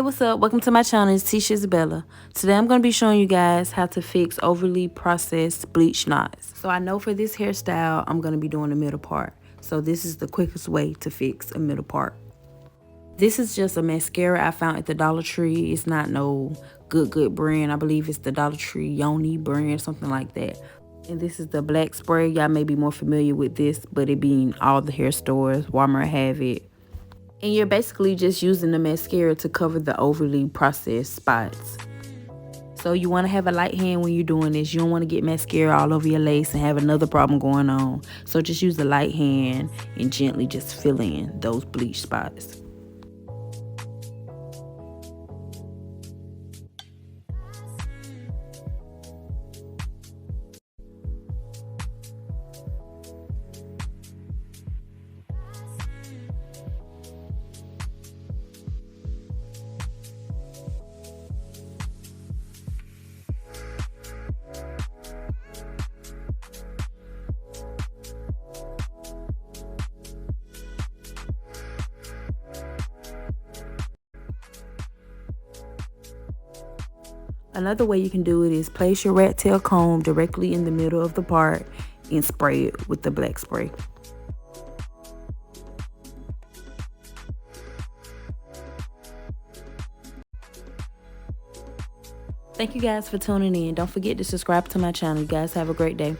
What's up? Welcome to my channel. It's Tisha Isabella. Today I'm going to be showing you guys how to fix overly processed bleach knots. So I know for this hairstyle, I'm going to be doing the middle part. So this is the quickest way to fix a middle part. This is just a mascara I found at the Dollar Tree. It's not no good brand. I believe it's the Dollar Tree Yoni brand, something like that. And this is the black spray. Y'all may be more familiar with this, but it being all the hair stores. Walmart have it. And you're basically just using the mascara to cover the overly processed spots. So you want to have a light hand when you're doing this. You don't want to get mascara all over your lace and have another problem going on. So just use the light hand and gently just fill in those bleach spots. Another way you can do it is place your rat tail comb directly in the middle of the part and spray it with the black spray. Thank you guys for tuning in. Don't forget to subscribe to my channel. You guys have a great day.